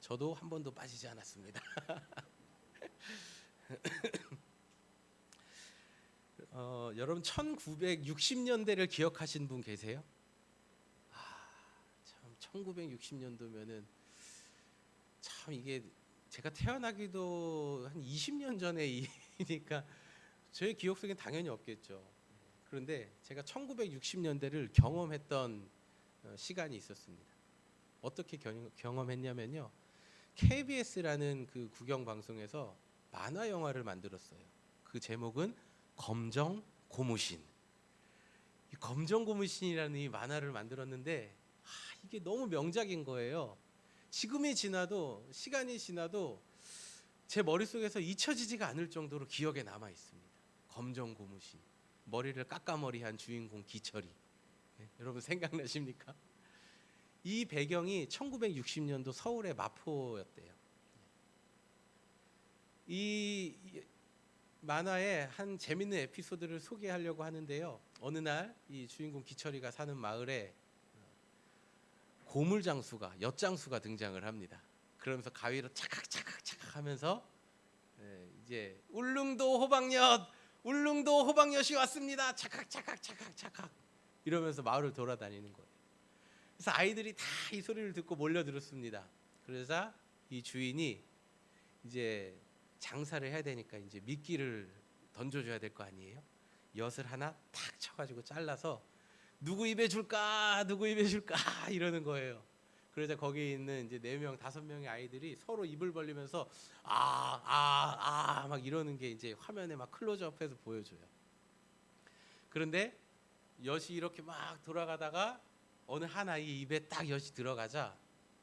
저도 한 번도 빠지지 않았습니다. 여러분 1960년대를 기억하신 분 계세요? 참 1960년도면은 참 이게 제가 태어나기도 한 20년 전의 일이니까 저의 기억 속엔 당연히 없겠죠. 그런데 제가 1960년대를 경험했던 시간이 있었습니다. 어떻게 경험했냐면요. KBS라는 그 국영 방송에서 만화 영화를 만들었어요. 그 제목은 검정 고무신. 이 검정 고무신이라는 이 만화를 만들었는데 이게 너무 명작인 거예요. 지금이 지나도 시간이 지나도 제 머릿속에서 잊혀지지가 않을 정도로 기억에 남아 있습니다. 검정 고무신. 머리를 까까머리한 주인공 기철이. 네, 여러분 생각나십니까? 이 배경이 1960년도 서울의 마포였대요. 이 만화의 한 재밌는 에피소드를 소개하려고 하는데요. 어느 날 이 주인공 기철이가 사는 마을에 고물장수가 엿장수가 등장을 합니다. 그러면서 가위로 차칵차칵차칵 하면서 이제 울릉도 호박엿이 왔습니다. 차칵차칵차칵차칵 이러면서 마을을 돌아다니는 거예요. 그래서 아이들이 다 이 소리를 듣고 몰려들었습니다. 그러자 이 주인이 이제 장사를 해야 되니까 이제 미끼를 던져줘야 될 거 아니에요. 엿을 하나 탁 쳐가지고 잘라서 누구 입에 줄까 이러는 거예요. 그러자 거기 있는 이제 4명 5명의 아이들이 서로 입을 벌리면서 막 이러는 게 이제 화면에 막 클로즈업해서 보여줘요. 그런데 엿이 이렇게 막 돌아가다가 어느 한 아이 입에 딱 엿이 들어가자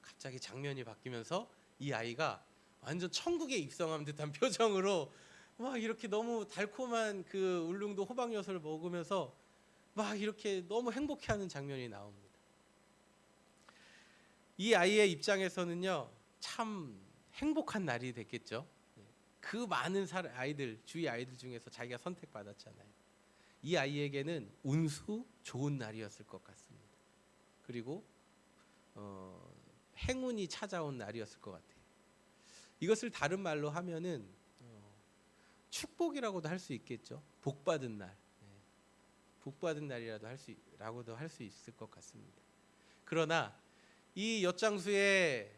갑자기 장면이 바뀌면서 이 아이가 완전 천국에 입성한 듯한 표정으로 막 이렇게 너무 달콤한 그 울릉도 호박엿을 먹으면서 막 이렇게 너무 행복해하는 장면이 나옵니다. 이 아이의 입장에서는요 참 행복한 날이 됐겠죠. 그 많은 주위 아이들 중에서 자기가 선택받았잖아요. 이 아이에게는 운수 좋은 날이었을 것 같습니다. 그리고 행운이 찾아온 날이었을 것 같아요. 이것을 다른 말로 하면은 축복이라고도 할 수 있겠죠. 복받은 날, 복받은 날이라고도 할 수 있을 것 같습니다. 그러나 이 엿장수에게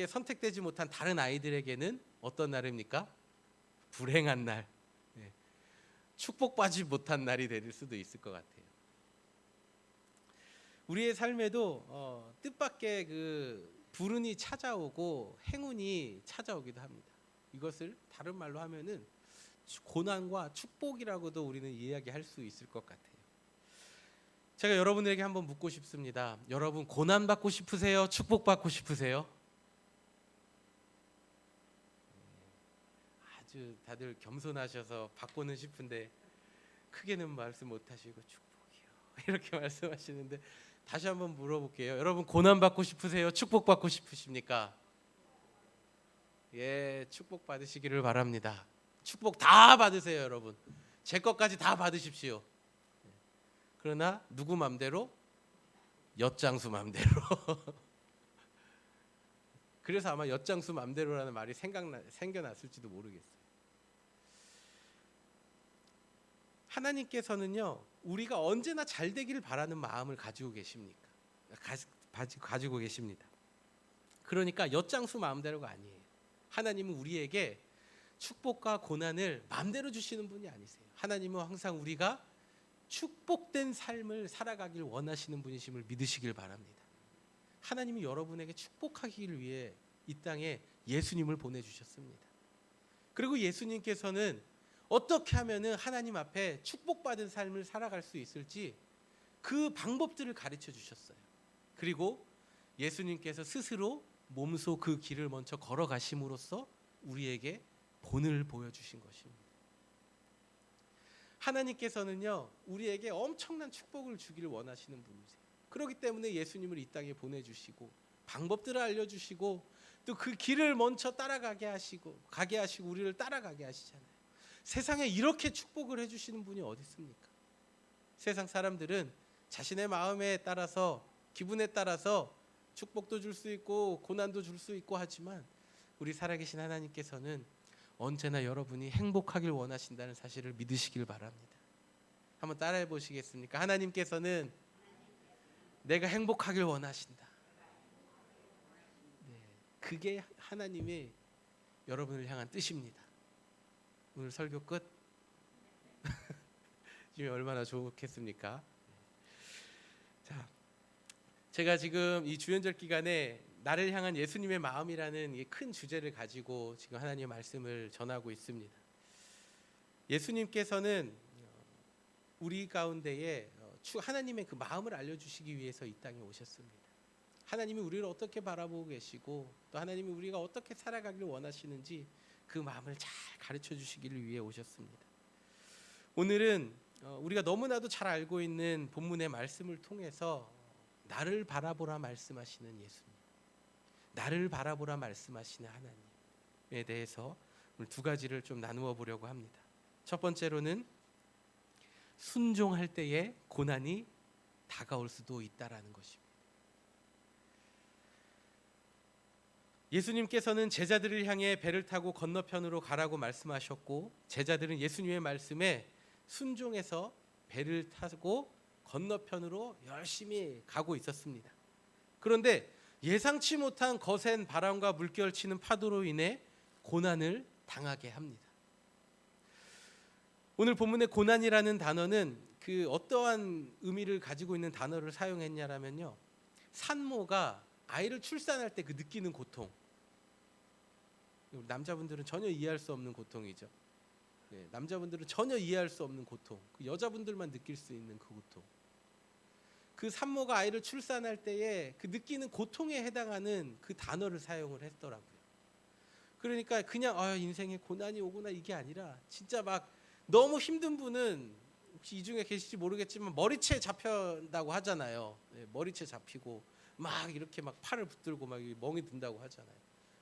선택되지 못한 다른 아이들에게는 어떤 날입니까? 불행한 날, 축복받지 못한 날이 될 수도 있을 것 같아요. 우리의 삶에도 뜻밖의 그 불운이 찾아오고 행운이 찾아오기도 합니다. 이것을 다른 말로 하면은 고난과 축복이라고도 우리는 이야기할 수 있을 것 같아요. 제가 여러분에게 한번 묻고 싶습니다. 여러분 고난 받고 싶으세요? 축복 받고 싶으세요? 아주 다들 겸손하셔서 받고는 싶은데 크게는 말씀 못하시고 축복이요 이렇게 말씀하시는데 다시 한번 물어볼게요. 여러분 고난 받고 싶으세요? 축복 받고 싶으십니까? 예, 축복 받으시기를 바랍니다. 축복 다 받으세요, 여러분. 제 것까지 다 받으십시오. 그러나 누구 맘대로? 엿장수 맘대로. 그래서 아마 엿장수 맘대로라는 말이 생겨났을지도 모르겠어요. 하나님께서는요, 우리가 언제나 잘 되기를 바라는 마음을 가지고 계십니다. 그러니까 엿장수 마음대로가 아니에요. 하나님은 우리에게 축복과 고난을 마음대로 주시는 분이 아니세요. 하나님은 항상 우리가 축복된 삶을 살아가길 원하시는 분이심을 믿으시길 바랍니다. 하나님이 여러분에게 축복하기를 위해 이 땅에 예수님을 보내주셨습니다. 그리고 예수님께서는 어떻게 하면 하나님 앞에 축복받은 삶을 살아갈 수 있을지 그 방법들을 가르쳐 주셨어요. 그리고 예수님께서 스스로 몸소 그 길을 먼저 걸어가심으로써 우리에게 본을 보여주신 것입니다. 하나님께서는요 우리에게 엄청난 축복을 주기를 원하시는 분이세요. 그렇기 때문에 예수님을 이 땅에 보내주시고 방법들을 알려주시고 또 그 길을 먼저 가게 하시고 우리를 따라가게 하시잖아요. 세상에 이렇게 축복을 해주시는 분이 어디 있습니까? 세상 사람들은 자신의 마음에 따라서 기분에 따라서 축복도 줄 수 있고 고난도 줄 수 있고 하지만 우리 살아계신 하나님께서는 언제나 여러분이 행복하길 원하신다는 사실을 믿으시길 바랍니다. 한번 따라해 보시겠습니까? 하나님께서는 내가 행복하길 원하신다. 네, 그게 하나님의 여러분을 향한 뜻입니다. 오늘 설교 끝. 지금 얼마나 좋겠습니까? 자, 제가 지금 이 주연절 기간에 나를 향한 예수님의 마음이라는 이 큰 주제를 가지고 지금 하나님의 말씀을 전하고 있습니다. 예수님께서는 우리 가운데에 하나님의 그 마음을 알려주시기 위해서 이 땅에 오셨습니다. 하나님이 우리를 어떻게 바라보고 계시고 또 하나님이 우리가 어떻게 살아가기를 원하시는지 그 마음을 잘 가르쳐 주시기를 위해 오셨습니다. 오늘은 우리가 너무나도 잘 알고 있는 본문의 말씀을 통해서 나를 바라보라 말씀하시는 예수님, 나를 바라보라 말씀하시는 하나님에 대해서 오늘 두 가지를 좀 나누어 보려고 합니다. 첫 번째로는 순종할 때에 고난이 다가올 수도 있다라는 것입니다. 예수님께서는 제자들을 향해 배를 타고 건너편으로 가라고 말씀하셨고 제자들은 예수님의 말씀에 순종해서 배를 타고 건너편으로 열심히 가고 있었습니다. 그런데 예상치 못한 거센 바람과 물결치는 파도로 인해 고난을 당하게 합니다. 오늘 본문의 고난이라는 단어는 그 어떠한 의미를 가지고 있는 단어를 사용했냐라면요, 산모가 아이를 출산할 때 그 느끼는 고통, 남자분들은 전혀 이해할 수 없는 고통이죠. 네, 남자분들은 전혀 이해할 수 없는 고통, 그 여자분들만 느낄 수 있는 그 고통, 그 산모가 아이를 출산할 때에 그 느끼는 고통에 해당하는 그 단어를 사용을 했더라고요. 그러니까 그냥 인생에 고난이 오구나 이게 아니라 진짜 막 너무 힘든 분은 혹시 이 중에 계실지 모르겠지만 머리채 잡힌다고 하잖아요. 네, 머리채 잡히고 막 이렇게 막 팔을 붙들고 막 멍이 든다고 하잖아요.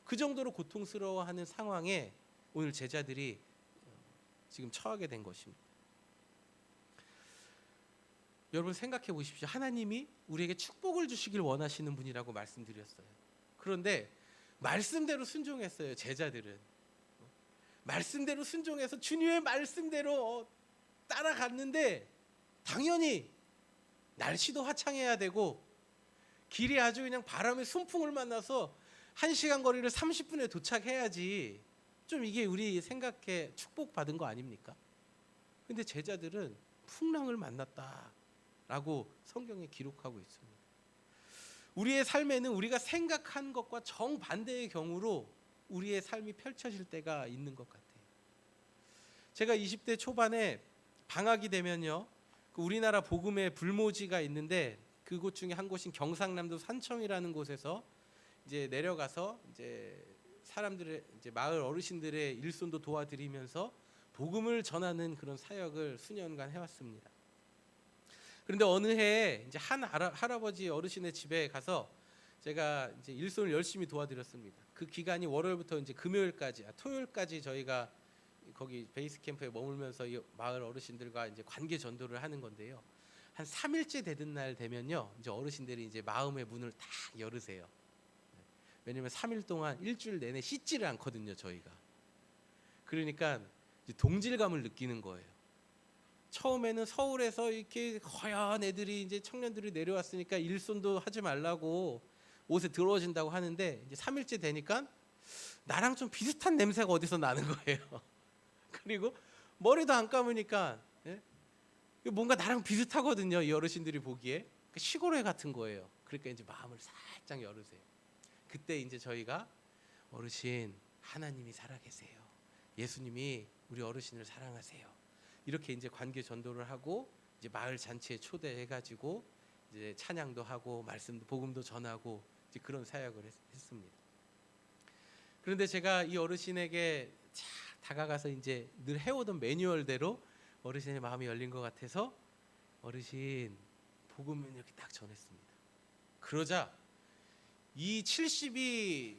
그 정도로 고통스러워하는 상황에 오늘 제자들이 지금 처하게 된 것입니다. 여러분 생각해 보십시오. 하나님이 우리에게 축복을 주시길 원하시는 분이라고 말씀드렸어요. 그런데 말씀대로 순종했어요. 제자들은 말씀대로 순종해서 주님의 말씀대로 따라갔는데 당연히 날씨도 화창해야 되고 길이 아주 그냥 바람의 순풍을 만나서 1시간 거리를 30분에 도착해야지 좀 이게 우리 생각해 축복받은 거 아닙니까? 근데 제자들은 풍랑을 만났다라고 성경에 기록하고 있습니다. 우리의 삶에는 우리가 생각한 것과 정반대의 경우로 우리의 삶이 펼쳐질 때가 있는 것 같아요. 제가 20대 초반에 방학이 되면요, 우리나라 복음의 불모지가 있는데 그곳 중에 한 곳인 경상남도 산청이라는 곳에서 이제 내려가서 이제 사람들의 이제 마을 어르신들의 일손도 도와드리면서 복음을 전하는 그런 사역을 수년간 해왔습니다. 그런데 어느 해에 이제 한 할아버지 어르신의 집에 가서 제가 이제 일손을 열심히 도와드렸습니다. 그 기간이 월요일부터 이제 금요일까지, 토요일까지 저희가 거기 베이스 캠프에 머물면서 이 마을 어르신들과 이제 관계 전도를 하는 건데요. 한 3일째 되던 날 되면요, 이제 어르신들이 이제 마음의 문을 다 열으세요. 왜냐면 3일 동안 일주일 내내 씻지를 않거든요, 저희가. 그러니까 이제 동질감을 느끼는 거예요. 처음에는 서울에서 이렇게 허연 애들이 이제 청년들이 내려왔으니까 일손도 하지 말라고 옷에 들어오신다고 하는데 이제 3일째 되니까 나랑 좀 비슷한 냄새가 어디서 나는 거예요. 그리고 머리도 안 감으니까 뭔가 나랑 비슷하거든요, 이 어르신들이 보기에. 시골애 같은 거예요. 그러니까 이제 마음을 살짝 열으세요. 그때 이제 저희가 어르신, 하나님이 살아계세요. 예수님이 우리 어르신을 사랑하세요. 이렇게 이제 관계 전도를 하고 이제 마을 잔치에 초대해가지고 이제 찬양도 하고 말씀도 복음도 전하고 이제 그런 사역을 했습니다. 그런데 제가 이 어르신에게 다가가서 이제 늘 해오던 매뉴얼대로 어르신의 마음이 열린 것 같아서 어르신 복음을 이렇게 딱 전했습니다. 그러자 이 70이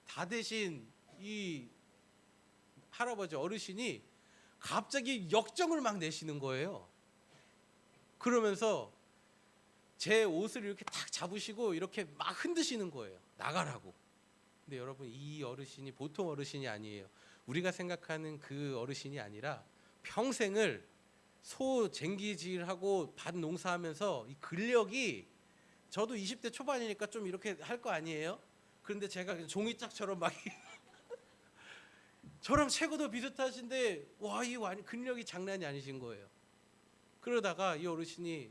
다 되신 이 할아버지 어르신이 갑자기 역정을 막 내시는 거예요. 그러면서 제 옷을 이렇게 탁 잡으시고 이렇게 막 흔드시는 거예요. 나가라고. 근데 여러분, 이 어르신이 보통 어르신이 아니에요. 우리가 생각하는 그 어르신이 아니라 평생을 소 쟁기질하고 밭 농사하면서 이 근력이, 저도 20대 초반이니까 좀 이렇게 할 거 아니에요? 그런데 제가 그냥 종이짝처럼 막 저랑 체구도 비슷하신데 와, 이 근력이 장난이 아니신 거예요. 그러다가 이 어르신이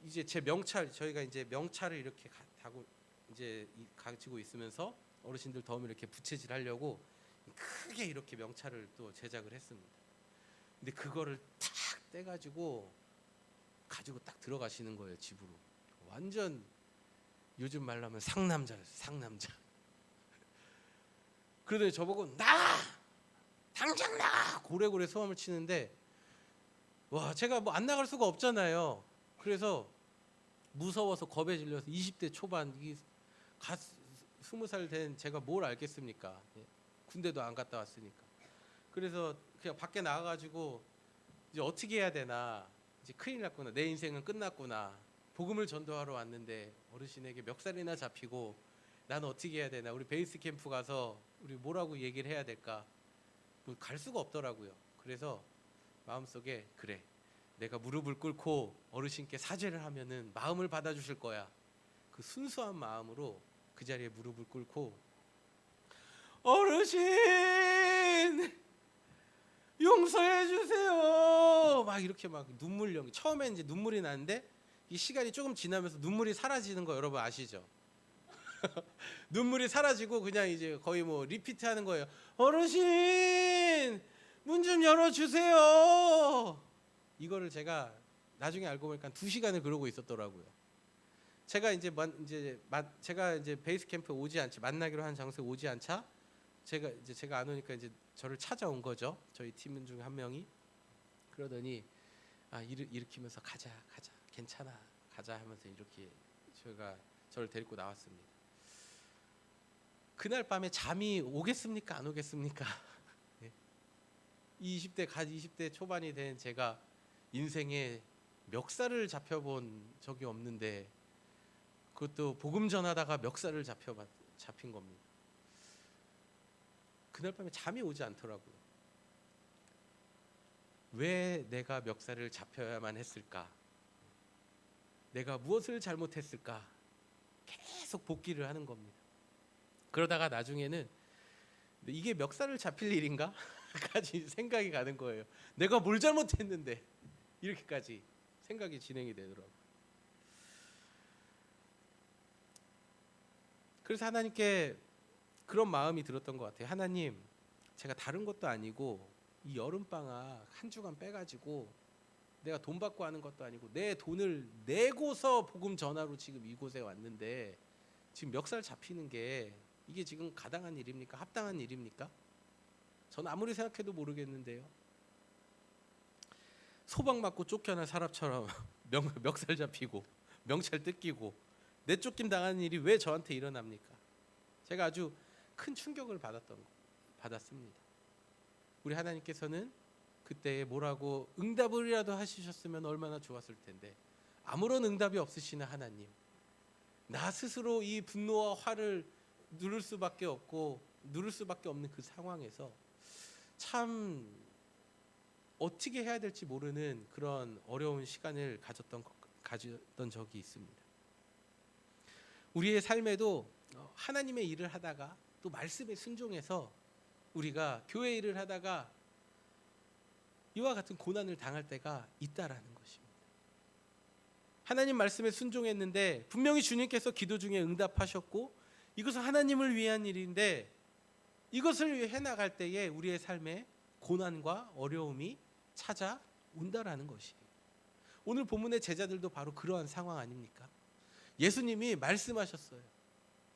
이제 제 명찰, 저희가 이제 명찰을 이렇게 타고 이제 가지고 있으면서 어르신들 도움을 이렇게 부채질하려고 크게 이렇게 명찰을 또 제작을 했습니다. 근데 그거를 탁 떼가지고 가지고 딱 들어가시는 거예요, 집으로. 완전 요즘 말로 하면 상남자였어요, 상남자. 그러더니 저보고 나가! 당장 나가! 고래고래 소음을 치는데, 와, 제가 뭐 안 나갈 수가 없잖아요. 그래서 무서워서 겁에 질려서 20대 초반, 20살 된 제가 뭘 알겠습니까? 군대도 안 갔다 왔으니까. 그래서 그냥 밖에 나가가지고 이제 어떻게 해야 되나, 이제 큰일 났구나, 내 인생은 끝났구나, 복음을 전도하러 왔는데 어르신에게 멱살이나 잡히고 나는 어떻게 해야 되나, 우리 베이스 캠프 가서 우리 뭐라고 얘기를 해야 될까, 뭐 갈 수가 없더라고요. 그래서 마음속에, 그래, 내가 무릎을 꿇고 어르신께 사죄를 하면은 마음을 받아주실 거야. 그 순수한 마음으로 그 자리에 무릎을 꿇고, 어르신 용서해 주세요, 막 이렇게 막 눈물 연기. 처음에 이제 눈물이 나는데 이 시간이 조금 지나면서 눈물이 사라지는 거 여러분 아시죠? 눈물이 사라지고 그냥 이제 거의 뭐 리피트하는 거예요. 어르신 문 좀 열어주세요. 이거를 제가 나중에 알고 보니까 2시간을 그러고 있었더라고요. 제가 이제 베이스 캠프 오지 않자, 만나기로 한 장소에 오지 않자, 제가 안 오니까 이제 저를 찾아온 거죠. 저희 팀 중 한 명이. 그러더니 일으키면서 가자, 괜찮아, 가자 하면서 이렇게 저를 데리고 나왔습니다. 그날 밤에 잠이 오겠습니까, 안 오겠습니까? 20대 초반이 된 제가 인생에 멱살을 잡혀본 적이 없는데, 그것도 복음 전하다가 멱살을 잡힌 겁니다. 그날 밤에 잠이 오지 않더라고요. 왜 내가 멱살을 잡혀야만 했을까? 내가 무엇을 잘못했을까? 계속 복기를 하는 겁니다. 그러다가 나중에는 이게 멱살을 잡힐 일인가? 까지 생각이 가는 거예요. 내가 뭘 잘못했는데 이렇게까지 생각이 진행이 되더라고요. 그래서 하나님께 그런 마음이 들었던 것 같아요. 하나님, 제가 다른 것도 아니고 이 여름방학 한 주간 빼가지고 내가 돈 받고 하는 것도 아니고 내 돈을 내고서 복음 전하러 지금 이곳에 왔는데 지금 멱살 잡히는 게 이게 지금 가당한 일입니까? 합당한 일입니까? 저는 아무리 생각해도 모르겠는데요. 소방 맞고 쫓겨난 사람처럼 멱살 잡히고 명찰 뜯기고 내쫓김 당하는 일이 왜 저한테 일어납니까? 제가 아주 큰 충격을 받았습니다. 우리 하나님께서는 그때 뭐라고 응답을이라도 하시셨으면 얼마나 좋았을 텐데, 아무런 응답이 없으시는 하나님, 나 스스로 이 분노와 화를 누를 수밖에 없는 그 상황에서 참 어떻게 해야 될지 모르는 그런 어려운 시간을 가졌던 적이 있습니다. 우리의 삶에도 하나님의 일을 하다가 또 말씀에 순종해서 우리가 교회 일을 하다가 이와 같은 고난을 당할 때가 있다라는 것입니다. 하나님 말씀에 순종했는데 분명히 주님께서 기도 중에 응답하셨고 이것은 하나님을 위한 일인데, 이것을 해나갈 때에 우리의 삶에 고난과 어려움이 찾아온다라는 것이에요. 오늘 본문의 제자들도 바로 그러한 상황 아닙니까? 예수님이 말씀하셨어요.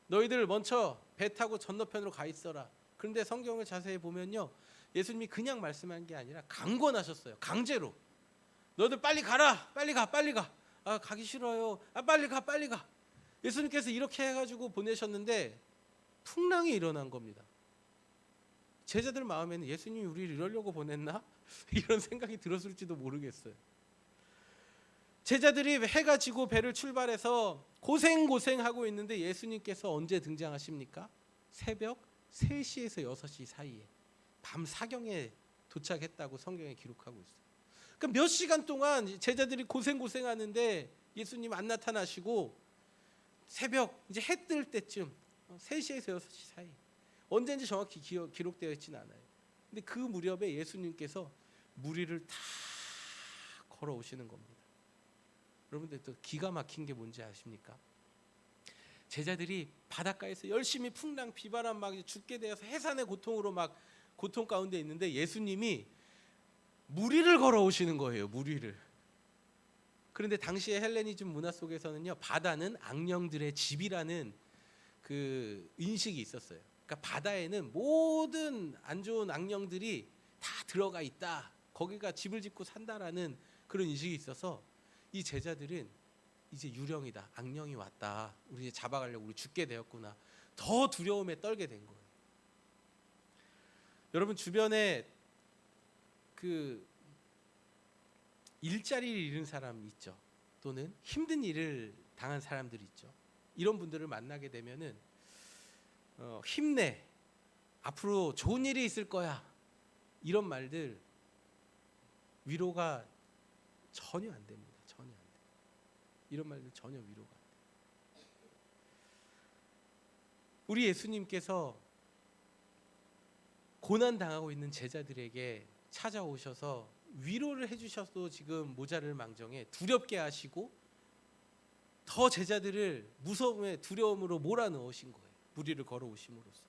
너희들 먼저 배 타고 건너편으로 가 있어라. 그런데 성경을 자세히 보면요, 예수님이 그냥 말씀한 게 아니라 강권하셨어요. 강제로. 너희들 빨리 가라. 빨리 가. 가기 싫어요. 빨리 가. 예수님께서 이렇게 해가지고 보내셨는데 풍랑이 일어난 겁니다. 제자들 마음에는 예수님이 우리를 이러려고 보냈나? 이런 생각이 들었을지도 모르겠어요. 제자들이 해가 지고 배를 출발해서 고생하고 있는데 예수님께서 언제 등장하십니까? 새벽 3시에서 6시 사이에 밤 사경에 도착했다고 성경에 기록하고 있어요. 그러니까 몇 시간 동안 제자들이 고생하는데 예수님 안 나타나시고 새벽 이제 해 뜰 때쯤 3시에서 6시 사이, 언제인지 정확히 기록되어 있지는 않아요. 근데 그 무렵에 예수님께서 무리를 다 걸어오시는 겁니다. 여러분들 또 기가 막힌 게 뭔지 아십니까? 제자들이 바닷가에서 열심히 풍랑 비바람 막 죽게 되어서 해산의 고통으로 막 고통 가운데 있는데 예수님이 무리를 걸어오시는 거예요. 무리를. 그런데 당시의 헬레니즘 문화 속에서는요, 바다는 악령들의 집이라는 그 인식이 있었어요. 그러니까 바다에는 모든 안 좋은 악령들이 다 들어가 있다, 거기가 집을 짓고 산다라는 그런 인식이 있어서 이 제자들은 이제 유령이다, 악령이 왔다, 우리 이제 잡아가려고, 우리 죽게 되었구나, 더 두려움에 떨게 된 거예요. 여러분 주변에 그 일자리를 잃은 사람 있죠. 또는 힘든 일을 당한 사람들이 있죠. 이런 분들을 만나게 되면은 힘내, 앞으로 좋은 일이 있을 거야, 이런 말들 위로가 전혀 안 됩니다. 전혀 안 돼요. 이런 말들 전혀 위로가 안 돼요. 우리 예수님께서 고난 당하고 있는 제자들에게 찾아오셔서 위로를 해주셔도 지금 모자를 망정해 두렵게 하시고 더 제자들을 무서움에 두려움으로 몰아넣으신 거예요. 무리를 걸어오심으로써.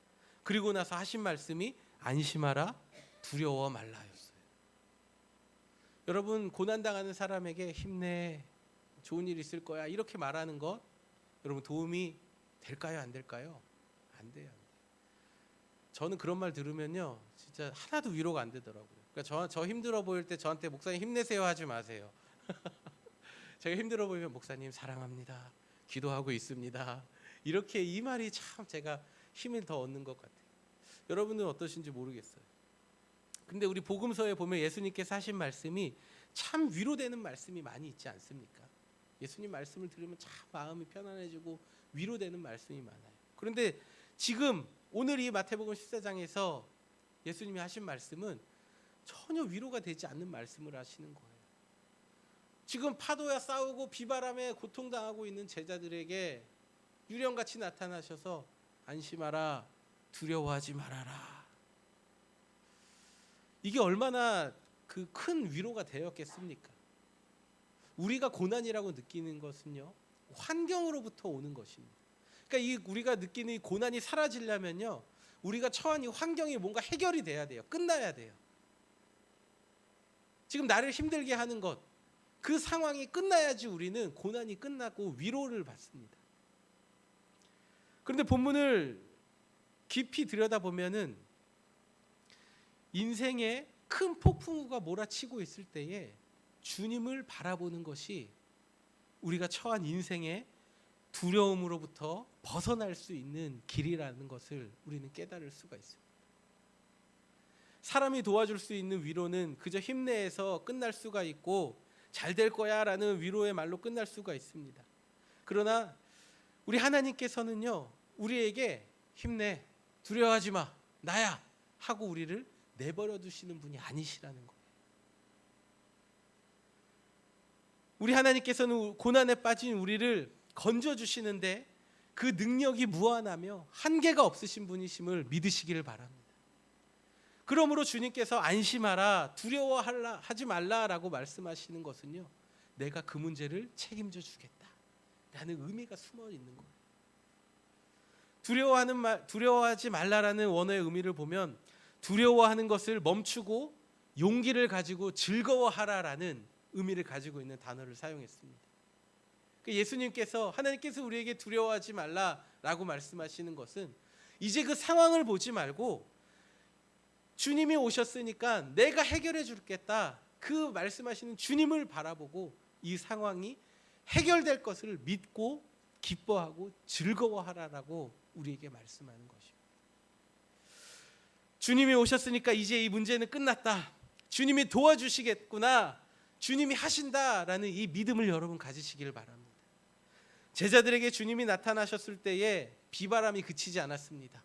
그리고 나서 하신 말씀이 안심하라, 두려워 말라였어요. 여러분 고난당하는 사람에게 힘내, 좋은 일 있을 거야, 이렇게 말하는 것 여러분 도움이 될까요? 안 될까요? 안 돼요. 저는 그런 말 들으면요 진짜 하나도 위로가 안 되더라고요. 그러니까 저 힘들어 보일 때 저한테 목사님 힘내세요 하지 마세요. 제가 힘들어 보이면 목사님 사랑합니다, 기도하고 있습니다, 이렇게 이 말이 참 제가 힘을 더 얻는 것 같아요. 여러분은 어떠신지 모르겠어요. 근데 우리 복음서에 보면 예수님께서 하신 말씀이 참 위로되는 말씀이 많이 있지 않습니까? 예수님 말씀을 들으면 참 마음이 편안해지고 위로되는 말씀이 많아요. 그런데 지금 오늘 이 마태복음 14장에서 예수님이 하신 말씀은 전혀 위로가 되지 않는 말씀을 하시는 거예요. 지금 파도야 싸우고 비바람에 고통당하고 있는 제자들에게 유령같이 나타나셔서 안심하라, 두려워하지 말아라. 이게 얼마나 그 큰 위로가 되었겠습니까? 우리가 고난이라고 느끼는 것은요 환경으로부터 오는 것입니다. 그러니까 우리가 느끼는 이 고난이 사라지려면요 우리가 처한 이 환경이 뭔가 해결이 돼야 돼요. 끝나야 돼요. 지금 나를 힘들게 하는 것, 그 상황이 끝나야지 우리는 고난이 끝나고 위로를 받습니다. 그런데 본문을 깊이 들여다보면은 인생에 큰 폭풍우가 몰아치고 있을 때에 주님을 바라보는 것이 우리가 처한 인생의 두려움으로부터 벗어날 수 있는 길이라는 것을 우리는 깨달을 수가 있습니다. 사람이 도와줄 수 있는 위로는 그저 힘내서 끝날 수가 있고 잘 될 거야 라는 위로의 말로 끝날 수가 있습니다. 그러나 우리 하나님께서는요 우리에게 힘내, 두려워하지 마, 나야 하고 우리를 내버려 두시는 분이 아니시라는 거예요. 우리 하나님께서는 고난에 빠진 우리를 건져주시는데 그 능력이 무한하며 한계가 없으신 분이심을 믿으시기를 바랍니다. 그러므로 주님께서 안심하라, 두려워하지 말라라고 말씀하시는 것은요 내가 그 문제를 책임져 주겠다 라는 의미가 숨어 있는 거예요. 두려워하지 말라라는 원어의 의미를 보면 두려워하는 것을 멈추고 용기를 가지고 즐거워하라라는 의미를 가지고 있는 단어를 사용했습니다. 예수님께서, 하나님께서 우리에게 두려워하지 말라라고 말씀하시는 것은 이제 그 상황을 보지 말고 주님이 오셨으니까 내가 해결해 주겠다, 그 말씀하시는 주님을 바라보고 이 상황이 해결될 것을 믿고 기뻐하고 즐거워하라라고 우리에게 말씀하는 것입니다. 주님이 오셨으니까 이제 이 문제는 끝났다, 주님이 도와주시겠구나, 주님이 하신다라는 이 믿음을 여러분 가지시기를 바랍니다. 제자들에게 주님이 나타나셨을 때에 비바람이 그치지 않았습니다.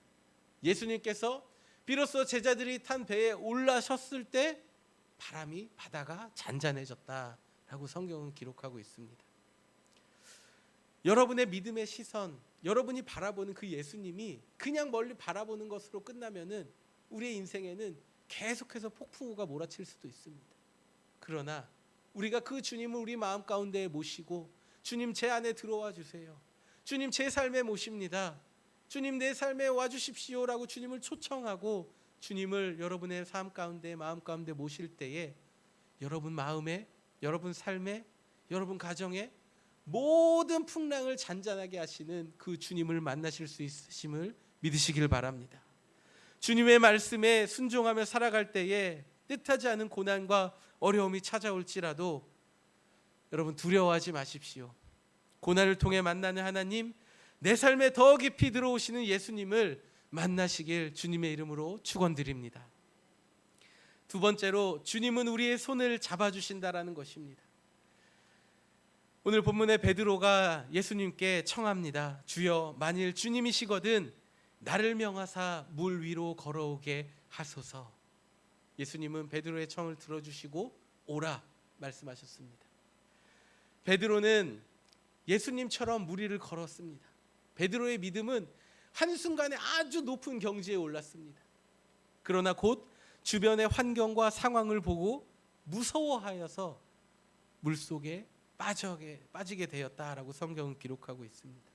예수님께서 비로소 제자들이 탄 배에 올라섰을 때 바다가 잔잔해졌다라고 성경은 기록하고 있습니다. 여러분의 믿음의 시선, 여러분이 바라보는 그 예수님이 그냥 멀리 바라보는 것으로 끝나면은 우리의 인생에는 계속해서 폭풍우가 몰아칠 수도 있습니다. 그러나 우리가 그 주님을 우리 마음 가운데 모시고, 주님 제 안에 들어와 주세요, 주님 제 삶에 모십니다, 주님 내 삶에 와주십시오라고 주님을 초청하고 주님을 여러분의 삶 가운데, 마음 가운데 모실 때에 여러분 마음에, 여러분 삶에, 여러분 가정에 모든 풍랑을 잔잔하게 하시는 그 주님을 만나실 수 있으심을 믿으시길 바랍니다. 주님의 말씀에 순종하며 살아갈 때에 뜻하지 않은 고난과 어려움이 찾아올지라도 여러분 두려워하지 마십시오. 고난을 통해 만나는 하나님, 내 삶에 더 깊이 들어오시는 예수님을 만나시길 주님의 이름으로 축원드립니다. 두 번째로, 주님은 우리의 손을 잡아주신다라는 것입니다. 오늘 본문의 베드로가 예수님께 청합니다. 주여, 만일 주님이시거든 나를 명하사 물 위로 걸어오게 하소서. 예수님은 베드로의 청을 들어주시고 오라 말씀하셨습니다. 베드로는 예수님처럼 물 위를 걸었습니다. 베드로의 믿음은 한순간에 아주 높은 경지에 올랐습니다. 그러나 곧 주변의 환경과 상황을 보고 무서워하여서 물속에 빠지게 되었다라고 성경은 기록하고 있습니다.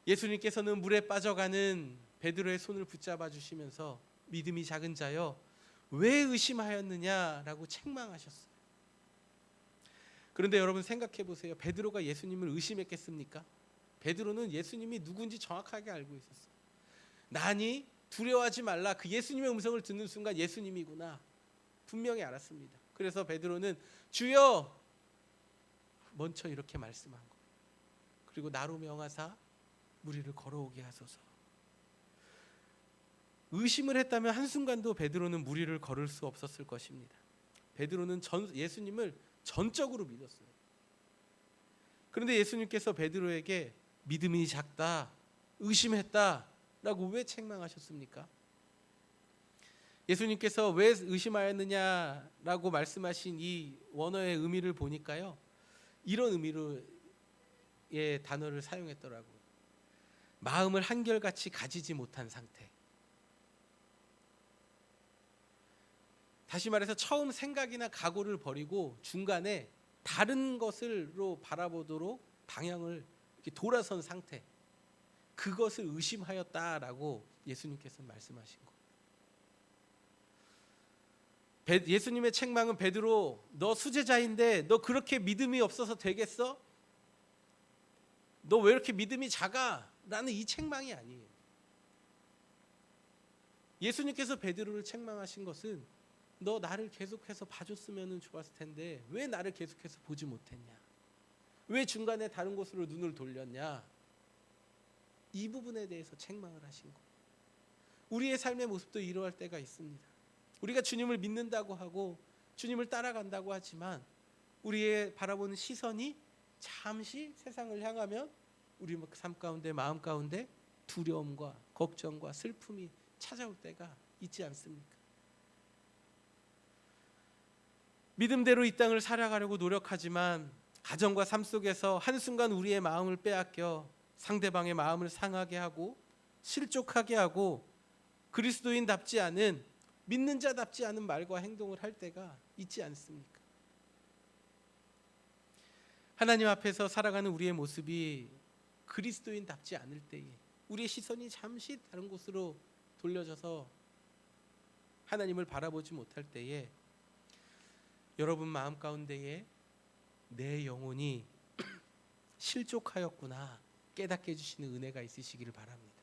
예수님께서는 물에 빠져가는 베드로의 손을 붙잡아 주시면서 믿음이 작은 자여 왜 의심하였느냐라고 책망하셨어요. 그런데 여러분 생각해 보세요. 베드로가 예수님을 의심했겠습니까? 베드로는 예수님이 누군지 정확하게 알고 있었어요. 나니 두려워하지 말라, 그 예수님의 음성을 듣는 순간 예수님이구나 분명히 알았습니다. 그래서 베드로는 주여 먼저 이렇게 말씀한 거예요. 그리고 나로 명하사 물 위를 걸어오게 하소서. 의심을 했다면 한순간도 베드로는 물 위를 걸을 수 없었을 것입니다. 베드로는 예수님을 전적으로 믿었어요. 그런데 예수님께서 베드로에게 믿음이 작다, 의심했다라고 왜 책망하셨습니까? 예수님께서 왜 의심하였느냐라고 말씀하신 이 원어의 의미를 보니까요, 이런 의미로의 단어를 사용했더라고요. 마음을 한결같이 가지지 못한 상태. 다시 말해서 처음 생각이나 각오를 버리고 중간에 다른 것으로 바라보도록 방향을 이렇게 돌아선 상태, 그것을 의심하였다라고 예수님께서 말씀하신 거예요. 예수님의 책망은 베드로, 너 수제자인데 너 그렇게 믿음이 없어서 되겠어? 너 왜 이렇게 믿음이 작아? 라는 이 책망이 아니에요. 예수님께서 베드로를 책망하신 것은 너 나를 계속해서 봐줬으면 좋았을 텐데 왜 나를 계속해서 보지 못했냐? 왜 중간에 다른 곳으로 눈을 돌렸냐? 이 부분에 대해서 책망을 하신 거예요. 우리의 삶의 모습도 이러할 때가 있습니다. 우리가 주님을 믿는다고 하고 주님을 따라간다고 하지만 우리의 바라보는 시선이 잠시 세상을 향하면 우리 삶 가운데, 마음 가운데 두려움과 걱정과 슬픔이 찾아올 때가 있지 않습니까? 믿음대로 이 땅을 살아가려고 노력하지만 가정과 삶 속에서 한순간 우리의 마음을 빼앗겨 상대방의 마음을 상하게 하고 실족하게 하고 그리스도인답지 않은, 믿는 자답지 않은 말과 행동을 할 때가 있지 않습니까? 하나님 앞에서 살아가는 우리의 모습이 그리스도인답지 않을 때에 우리의 시선이 잠시 다른 곳으로 돌려져서 하나님을 바라보지 못할 때에 여러분 마음 가운데에 내 영혼이 실족하였구나 깨닫게 해주시는 은혜가 있으시기를 바랍니다.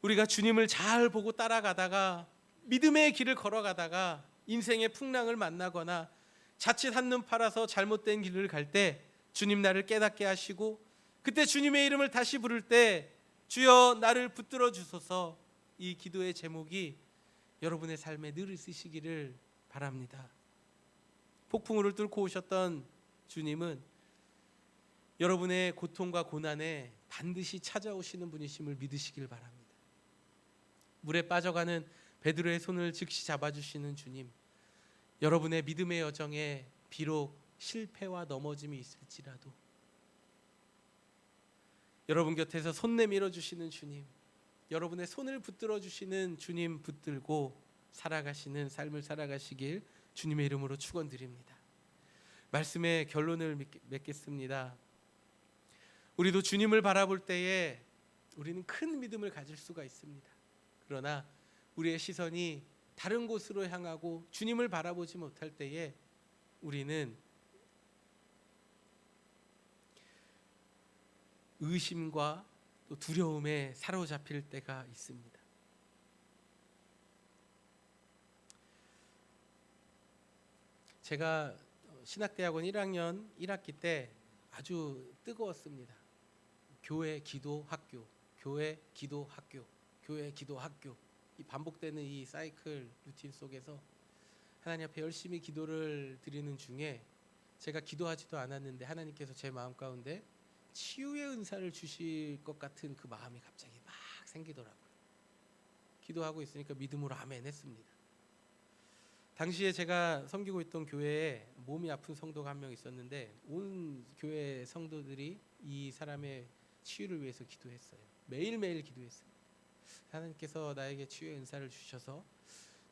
우리가 주님을 잘 보고 따라가다가 믿음의 길을 걸어가다가 인생의 풍랑을 만나거나 자칫 한눈 팔아서 잘못된 길을 갈 때 주님 나를 깨닫게 하시고 그때 주님의 이름을 다시 부를 때 주여 나를 붙들어 주소서, 이 기도의 제목이 여러분의 삶에 늘 있으시기를 바랍니다. 폭풍우를 뚫고 오셨던 주님은 여러분의 고통과 고난에 반드시 찾아오시는 분이심을 믿으시길 바랍니다. 물에 빠져가는 베드로의 손을 즉시 잡아주시는 주님, 여러분의 믿음의 여정에 비록 실패와 넘어짐이 있을지라도 여러분 곁에서 손 내밀어 주시는 주님, 여러분의 손을 붙들어 주시는 주님 붙들고 살아가시는 삶을 살아가시길 주님의 이름으로 축원드립니다. 말씀의 결론을 맺겠습니다. 우리도 주님을 바라볼 때에 우리는 큰 믿음을 가질 수가 있습니다. 그러나 우리의 시선이 다른 곳으로 향하고 주님을 바라보지 못할 때에 우리는 의심과 또 두려움에 사로잡힐 때가 있습니다. 제가 신학대학원 1학년 1학기 때 아주 뜨거웠습니다. 교회 기도 학교, 교회 기도 학교, 교회 기도 학교, 이 반복되는 이 사이클 루틴 속에서 하나님 앞에 열심히 기도를 드리는 중에 제가 기도하지도 않았는데 하나님께서 제 마음 가운데 치유의 은사를 주실 것 같은 그 마음이 갑자기 막 생기더라고요. 기도하고 있으니까 믿음으로 아멘 했습니다. 당시에 제가 섬기고 있던 교회에 몸이 아픈 성도가 한 명 있었는데 온 교회 성도들이 이 사람의 치유를 위해서 기도했어요. 매일매일 기도했습니다. 하나님께서 나에게 치유의 은사를 주셔서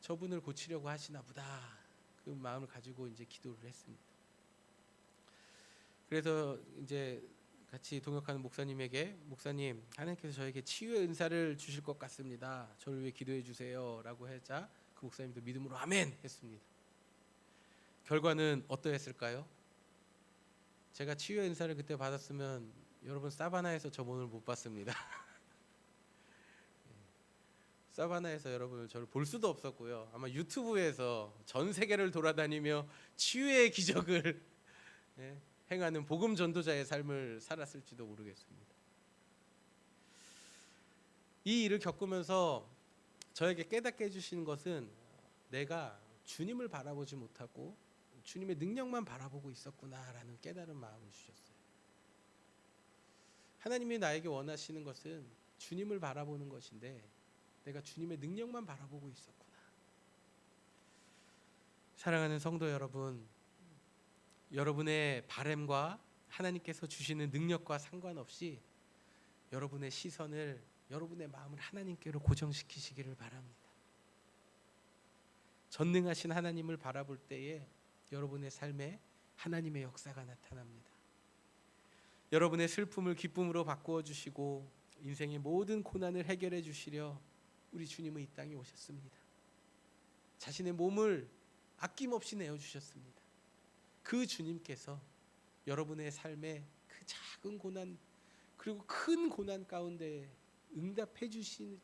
저분을 고치려고 하시나 보다, 그 마음을 가지고 이제 기도를 했습니다. 그래서 이제 같이 동역하는 목사님에게, 목사님, 하나님께서 저에게 치유의 은사를 주실 것 같습니다. 저를 위해 기도해 주세요 라고 하자 그 목사님도 믿음으로 아멘 했습니다. 결과는 어떠했을까요? 제가 치유의 은사를 그때 받았으면 여러분 사바나에서 저 오늘 못 봤습니다. 사바나에서 여러분 저를 볼 수도 없었고요. 아마 유튜브에서 전 세계를 돌아다니며 치유의 기적을 행하는 복음 전도자의 삶을 살았을지도 모르겠습니다. 이 일을 겪으면서 저에게 깨닫게 해주시는 것은 내가 주님을 바라보지 못하고 주님의 능력만 바라보고 있었구나라는 깨달은 마음을 주셨어요. 하나님이 나에게 원하시는 것은 주님을 바라보는 것인데 내가 주님의 능력만 바라보고 있었구나. 사랑하는 성도 여러분, 여러분의 바램과 하나님께서 주시는 능력과 상관없이 여러분의 시선을, 여러분의 마음을 하나님께로 고정시키시기를 바랍니다. 전능하신 하나님을 바라볼 때에 여러분의 삶에 하나님의 역사가 나타납니다. 여러분의 슬픔을 기쁨으로 바꾸어 주시고 인생의 모든 고난을 해결해 주시려 우리 주님은 이 땅에 오셨습니다. 자신의 몸을 아낌없이 내어주셨습니다. 그 주님께서 여러분의 삶에 그 작은 고난 그리고 큰 고난 가운데 응답해 주신다는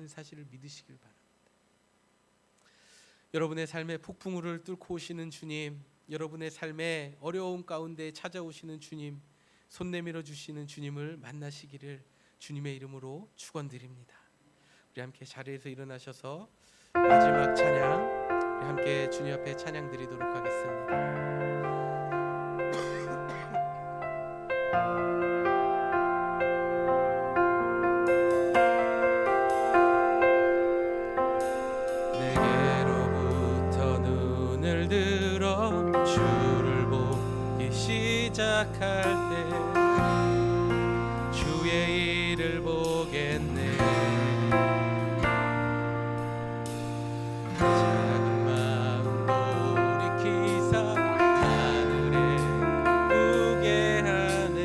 사실을 믿으시길 바랍니다. 여러분의 삶의 폭풍우를 뚫고 오시는 주님, 여러분의 삶의 어려움 가운데 찾아오시는 주님, 손 내밀어 주시는 주님을 만나시기를 주님의 이름으로 축원드립니다. 우리 함께 자리에서 일어나셔서 마지막 찬양, 우리 함께 주님 앞에 찬양 드리도록 하겠습니다. 내게로부터 눈을 들어 주를 보기 시작할 때 주의 일을 보겠네. 작은 마음 돌이키사 하늘에 꾸게 하네.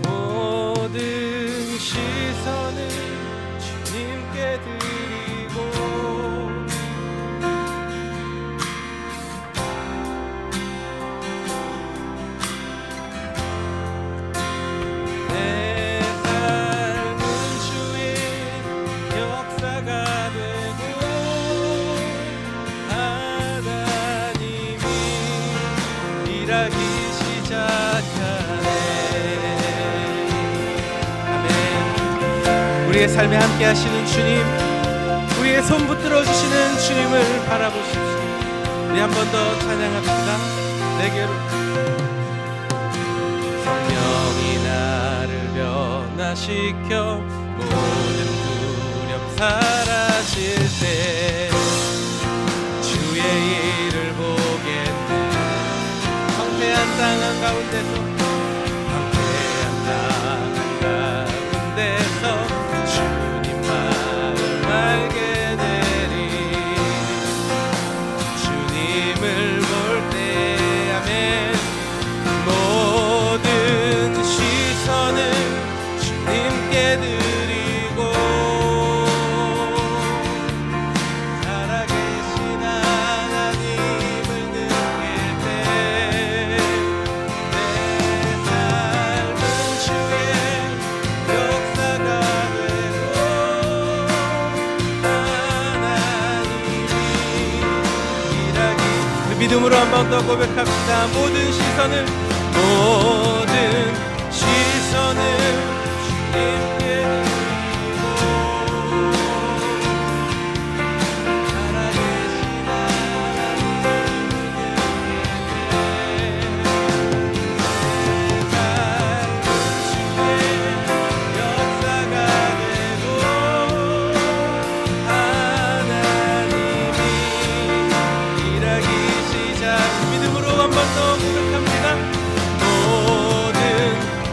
모든 시선을 주님께 드리고 일하기 시작하네. 아멘. 우리의 삶에 함께 하시는 주님, 우리의 손 붙들어 주시는 주님을 바라보십시오. 우리 한 번 더 찬양합시다. 내게로 성령이 나를 변화시켜 모든 두려움 사라질 때 주의 일을 보겠네. 황폐한 땅 한가운데서 주님 마음 알게 되리. 주님을 볼 때 아멘. 모든 시선을 주님께 드리고 살아계신 하나님을 느낄 때 내 삶은 주의 역사가 믿음으로 한 번 더 고백합시다. 모든 시선을 주님께 드리고 살아계신 하나님을 주의 역사가 되고 하나님이 일하기 믿음으로 한 번 더 고백합니다. 모든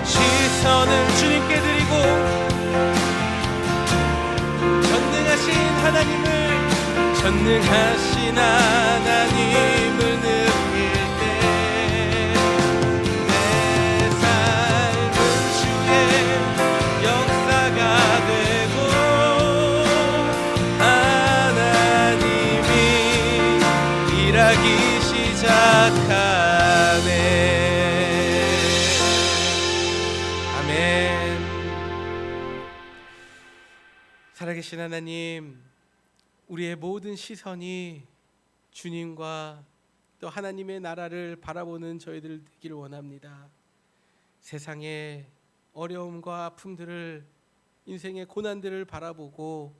시선을 주님께 드리고 전능하신 하나님을 느낄 때 내 삶은 주의 역사가 되고 하나님이 일하기 시작하네. 아멘. 살아계신 하나님, 우리의 모든 시선이 주님과 또 하나님의 나라를 바라보는 저희들 되기를 원합니다. 세상의 어려움과 아픔들을, 인생의 고난들을 바라보고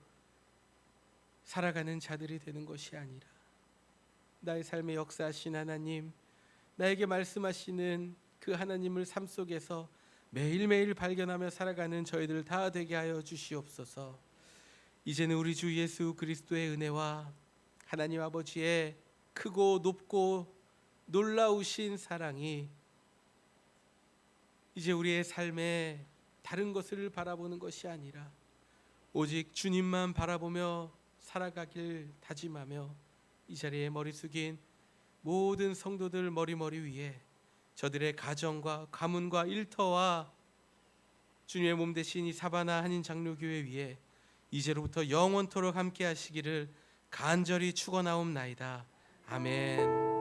살아가는 자들이 되는 것이 아니라 나의 삶에 역사하신 하나님, 나에게 말씀하시는 그 하나님을 삶 속에서 매일매일 발견하며 살아가는 저희들 다 되게 하여 주시옵소서. 이제는 우리 주 예수 그리스도의 은혜와 하나님 아버지의 크고 높고 놀라우신 사랑이 이제 우리의 삶에 다른 것을 바라보는 것이 아니라 오직 주님만 바라보며 살아가길 다짐하며 이 자리에 머리 숙인 모든 성도들 머리 위에 저들의 가정과 가문과 일터와 주님의 몸 되신 이 사바나 한인 장로교회 위에 이제로부터 영원토록 함께 하시기를 간절히 축원하옵나이다. 아멘.